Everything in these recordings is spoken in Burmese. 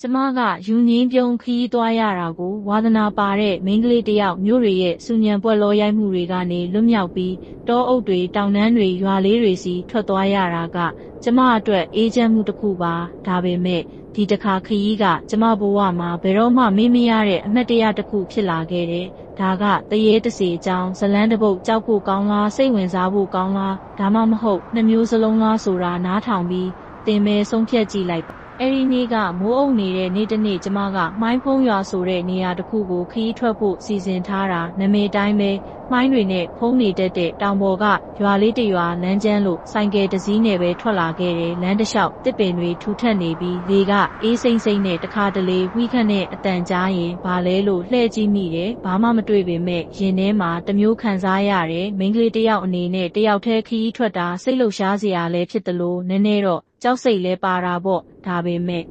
ကျမကယူငင်းပြုံးခရီးသွားရတာကိုဝါသနာပါတဲ့မိန်းကလေးတစ်ယောက်မျိုးတွေရဲ့စူညံပွက်လောရိုက်မှုတွေကနေလွတ်မြောက်ပြီးတောအုပ်တွေတောင်တန်းတွေရွာလေးတွေစီထွက်သွားရတာကကျမအတွက်အေးချမ်းမှုတစ်ခုပါဒါပေမဲ့ဒီတစ်ခါခရီးကကျမဘဝမှာဘယ်တော့မှမေ့မရတဲ့အမှတ်တရတစ်ခုဖြစ်လာခဲ့တယ်ဒါကတရေတစေအကြောင်းဇလန်းတစ်ပုတ်ကြောက်ဖို့ကောင်းလားစိတ်ဝင်စားဖို့ကောင်းလားဒါမှမဟုတ်နှစ်မျိုးစလုံးလားဆိုတာနားထောင်ပြီးသင်မဲဆုံးဖြတ်ကြည့်လိုက်အဲ့ဒီနေ့ကမိုးအုပ်နေတဲ့နေ့တစ်နေ့ကျမကမှိုင်းဖုံးရွာဆိုတဲ့နေရာတစ်ခုကိုခရီးထွက်ဖို့စီစဉ်ထားတာနာမည်တိုင်းပဲမှိုင်းတွေနဲ့ဖုံးနေတတ်တဲ့တောင်ပေါ်ကရွာလေးတစ်ရွာလမ်းကျန်းလို့ဆိုင်ကယ်တစ်စီးနဲ့ပဲထွက်လာခဲ့တယ်လမ်းတစ်လျှောက်တစ်ပင်တွေထူထပ်နေပြီးလေကအေးစိမ့်စိမ့်နဲ့တခါတလေဝိခတ်နဲ့အတန်ကြားရင်ဘာလဲလို့လှည့်ကြည့်မိတယ်ဘာမှမတွေ့ပေမဲ့ရင်ထဲမှာတစ်မျိုးခံစားရတယ်မိန်းကလေးတစ်ယောက်အနေနဲ့တစ်ယောက်တည်းခရီးထွက်တာစိတ်လှုပ်ရှားစရာလည်းဖြစ်တယ်လို့နည်းနည်းတော့ကြောက်စိတ်လဲပါတာပေါ့ဒါပေမဲ့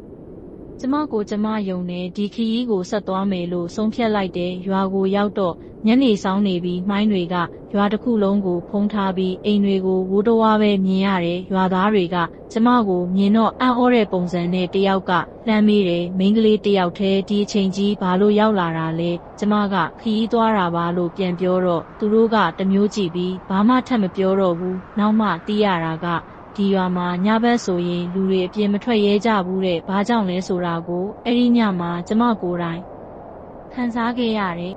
ကျမကိုကျမယုံတယ်ဒီခရီးကိုဆက်သွားမယ်လို့ဆုံးဖြတ်လိုက်တယ်ရွာကိုရောက်တော့ညနေဆောင်နေပြီးမှိုင်းတွေကရွာတစ်ခုလုံးကိုဖုံးထားပြီးအိမ်တွေကိုဝိုးတဝါပဲမြင်ရတယ်ရွာသားတွေကကျမကိုမြင်တော့အံ့ဩတဲ့ပုံစံနဲ့တယောက်ကလှမ်းမေးတယ်မိန်းကလေးတယောက်တည်းဒီအချိန်ကြီးဘာလို့ရောက်လာတာလဲကျမကခရီးသွားတာပါလို့ပြန်ပြောတော့သူတို့ကတမျိုးကြည့်ပြီးဘာမှထပ်မပြောတော့ဘူးနောက်မှတီးရတာကဒီရွာမှာညဘက်ဆိုရင်လူတွေအပြင်မထွက်ရဲကြဘူးတဲ့ဘာကြောင့်လဲဆိုတာကိုအဲ့ဒီညမှာကျမကိုယ်တိုင်ခံစားခဲ့ရတယ်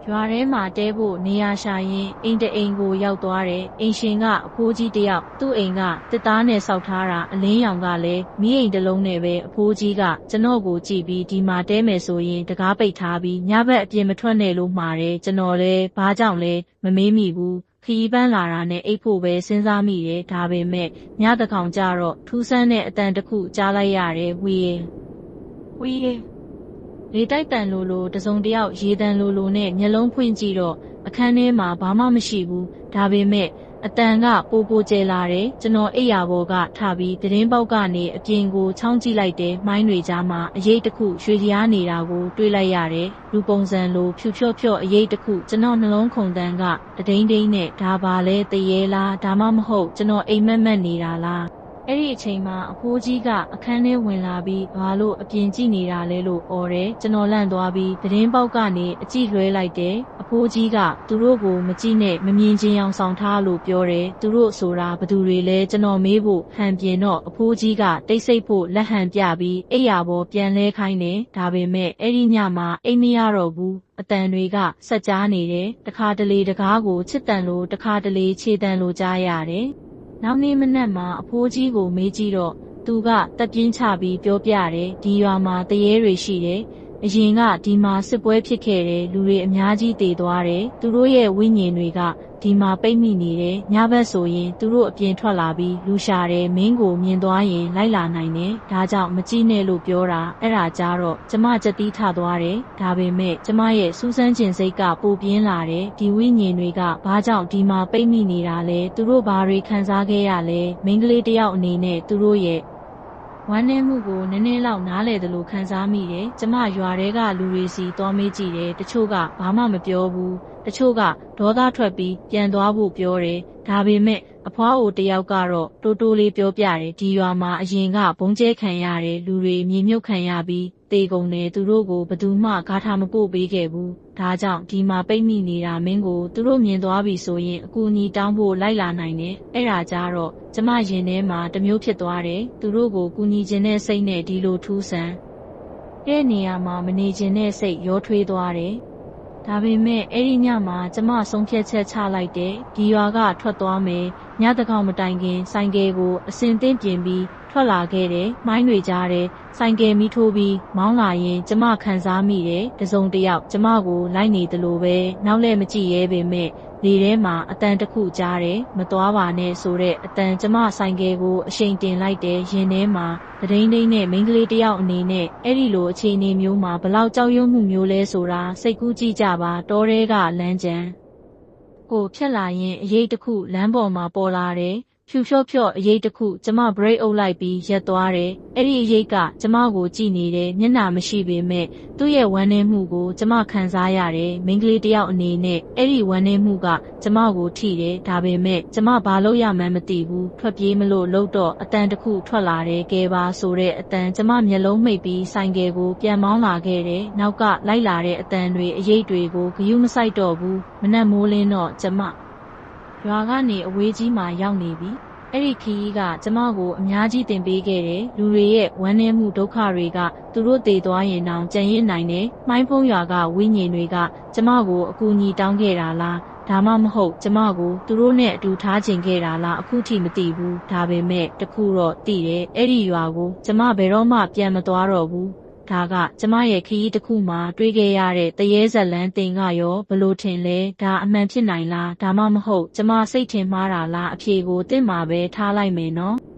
ရွာထဲမှာတဲဖို့နေရာရှာရင်အိမ်တအိမ်ကိုရောက်သွားတယ်အိမ်ရှင်ကအဖိုးကြီးတယောက်သူ့အိမ်ကတစ်သားနဲ့စောက်ထားတာအလင်းရောင်ကလည်းမီးအိမ်တစ်လုံးနဲ့ပဲအဖိုးကြီးကကျွန်တော်ကိုကြည့်ပြီးဒီမှာတဲမယ်ဆိုရင်တကားပိတ်ထားပြီးညဘက်အပြင်မထွက်နဲ့လို့မှာတယ်ကျွန်တော်လည်းဘာကြောင့်လဲမမေးမိဘူးခရီးပန်းလာတာနဲ့အိပ်ဖို့ပဲစဉ်းစားမိတယ်ဒါပေမဲ့ညတကောင်ကြတော့ထူးဆန်းတဲ့အတန်တစ်ခုကြားလိုက်ရတယ်ဝီလေတိုက်တန်လိုတစုံတယောက်ရေတန်လိုနဲ့မျက်လုံးဖွင့်ကြည့်တော့အခန်းထဲမှာဘာမှမရှိဘူးဒါပေမဲ့အတန်ကပိုကျဲလာတယ်ကျွန်တော်အိပ်ရာပေါ်ကထပြီးသတင်းပေါက်ကနေအပြင်ကိုချောင်းကြည့်လိုက်တယ်မိုင်းတွေကြားမှာအရေးတစ်ခုရွှေရားနေတာကိုတွေ့လိုက်ရတယ်လူပုံစံလိုဖြူဖြော့အရေးတစ်ခုကျွန်တော်နှလုံးခုန်တန်းကတဒိန်းနဲ့ဒါပါလဲတရေလားဒါမှမဟုတ်ကျွန်တော်အိမ်မက်နေတာလားအဲ့ဒီအချိန်မှာအဖိုးကြီးကအခန်းထဲဝင်လာပြီးဘာလို့အပြင်ကြည့်နေတာလဲလို့အော်တယ်ကျွန်တော်လန့်သွားပြီးသတင်းပေါက်ကနေအကြည့်လွှဲလိုက်တယ်အဖိုးကြီးကသူတို့ကိုမကြည့်နဲ့မမြင်ချင်းအောင်ဆောင်ထားလို့ပြောတယ်သူတို့ဆိုတာဘသူတွေလဲကျွန်တော်မေးဖို့ဟန်ပြင်တော့အဖိုးကြီးကတိတ်ဆိတ်ဖို့လက်ဟန်ပြပြီးအိပ်ရာပေါ်ပြန်လဲခိုင်းတယ်ဒါပေမဲ့အဲ့ဒီညမှာအိမ်မရတော့ဘူးအတန်တွေကဆက်ကြားနေတယ်တခါတလေတကားကိုချစ်တန်လို့တခါတလေခြေတန်လို့ကြားရတယ်နောက်နေ့မနက်မှာအဖိုးကြီးကိုမေးကြည့်တော့သူကတက်ပြင်းချပြီးပြောပြတယ်ဒီရွာမှာတရေတွေရှိတယ်အရင်ကဒီမှာစစ်ပွဲဖြစ်ခဲ့တယ်လူတွေအများကြီးတည်သွားတယ်သူတို့ရဲ့ဝိညာဉ်တွေကဒီမှာပိတ်မိနေတယ်ညဘက်ဆိုရင်သူတို့အပြင်ထွက်လာပြီးလူရှာတယ်မင်းကိုမြင်သွားရင်လိုက်လာနိုင်တယ်ဒါကြောင့်မကြည့်နဲ့လို့ပြောတာအဲ့ဒါကြတော့ကျမကြက်တီးထသွားတယ်ဒါပေမဲ့ကျမရဲ့စူးစမ်းခြင်းစိတ်ကပိုပြင်းလာတယ်ဒီဝိညာဉ်တွေကဘာကြောင့်ဒီမှာပိတ်မိနေတာလဲသူတို့ဘာတွေခံစားခဲ့ရလဲမိန်းကလေးတစ်ယောက်အနေနဲ့သူတို့ရဲ့ဝမ်းနည်းမှုကိုနည်းနည်းလောက်နားလည်တယ်လို့ခံစားမိတယ်။ကျမရွာထဲကလူတွေစီသွားမေးကြည့်တယ်။တချို့ကဘာမှမပြောဘူး။တချို့ကဒေါသထွက်ပြီးပြန်သွားဖို့ပြောတယ်။ဒါပေမဲ့အဖွားအိုတယောက်ကတော့တိုးလေးပြောပြတယ်။ဒီရွာမှာအရင်ကဘုံကျဲခံရတယ်လူတွေမြေမြုပ်ခံရပြီးတေကုန်တယ်သူတို့ကိုဘယ်သူမှဂါထာမပို့ပေးခဲ့ဘူး။ဒါကြောင့်ဒီမှာပိတ်မိနေတာမင်းကိုသူတို့မြင်သွားပြီဆိုရင်အကူအညီတောင်းဖို့လိုက်လာနိုင်တယ်။အဲ့ဒါကြတော့ကျမရင်ထဲမှာတမျိုးဖြစ်သွားတယ်။သူတို့ကိုကူညီခြင်းနဲ့စိတ်နဲ့ဒီလိုထူးဆန်းတဲ့နေရာမှာမနေခြင်းနဲ့စိတ်ရောထွေးသွားတယ်။ဒါပေမဲ့အဲ့ဒီညမှာကျမဆုံးဖြတ်ချက်ချလိုက်တယ်။ဒီရွာကထွက်သွားမယ်။ညတကောင်မတိုင်ခင်ဆိုင်ကယ်ကိုအစင်သင့်ပြင်ပြီးထွက်လာခဲ့တယ်။မိုင်းတွေကြားတယ်။ဆိုင်ကယ်မီးထိုးပြီးမောင်းလာရင်ကျမခံစားမိတယ်။တစုံတစ်ယောက်ကျမကိုလိုက်နေသလိုပဲနောက်လည်းမကြည့်ရဲပေမဲ့လေထဲမှာအတန်တစ်ခုကြားတယ်။မသွားပါနဲ့ဆိုတဲ့အတန်ကျမဆိုင်ကယ်ကိုအရှိန်တင်လိုက်တယ်။ရင်ထဲမှာတဒိန်းနဲ့မိန်းကလေးတစ်ယောက်အနေနဲ့အဲ့ဒီလိုအခြေအနေမျိုးမှာဘလောက်ကြောက်ရွံ့မှုမျိုးလဲဆိုတာစိတ်ကူးကြည့်ကြပါတောထဲကလမ်းကြမ်းကိုဖြတ်လာရင်အရေးတစ်ခုလမ်းပေါ်မှာပေါ်လာတယ်။ ဖြူဖြော့ဖြော့အရေးတစ်ခုကျမဘရိတ်အုပ်လိုက်ပြီးရက်သွားတယ်။အဲ့ဒီအရေးကကျမကိုကြည့်နေတယ်မျက်နှာမရှိပေမဲ့သူ့ရဲ့ဝမ်းနည်းမှုကိုကျမခံစားရတယ်။မိန်းကလေးတစ်ယောက်အနေနဲ့အဲ့ဒီဝမ်းနည်းမှုကကျမကိုထိတယ်။ဒါပေမဲ့ကျမဘာလို့ရမှန်းမသိဘူး။ထွက်ပြေးမလို့လှုပ်တော့အတန်တစ်ခုထွက်လာတယ်။ကဲပါဆိုတဲ့အတန်ကျမမျက်လုံးမိတ်ပြီးဆိုင်ကယ်ကိုပြန်မောင်းလာခဲ့တယ်။နောက်ကလိုက်လာတဲ့အတန်တွေအရေးတွေကိုဂရုမစိုက်တော့ဘူး။မနက်မိုးလင်းတော့ကျမရွာကနေအဝေးကြီးမှာရောက်နေပြီ။အဲ့ဒီခရီးကကျမကိုအများကြီးတင်ပေးခဲ့တယ်။လူတွေရဲ့ဝမ်းနည်းမှုဒုက္ခတွေကသူတို့တည်သွားရင်တောင်ကြံရစ်နိုင်တယ်။မိုင်းဖုံးရွာကဝိညာဉ်တွေကကျမကိုအကူအညီတောင်းခဲ့တာလား။ဒါမှမဟုတ်ကျမကိုသူတို့နဲ့အတူထားချင်ခဲ့တာလားအခုထိမသိဘူး။ဒါပေမဲ့တခုတော့သိတယ်။အဲ့ဒီရွာကိုကျမဘယ်တော့မှပြန်မသွားတော့ဘူး။ဒါကကျမရဲ့ခရီးတစ်ခုမှာတွေ့ခဲ့ရတဲ့တရေဇက်လန်းတင်ကရောဘလို့ထင်လဲဒါအမှန်ဖြစ်နိုင်လားဒါမှမဟုတ်ကျမစိတ်ထင်မှားတာလားအဖြေကိုတင့်မှာပဲထားလိုက်မယ်နော်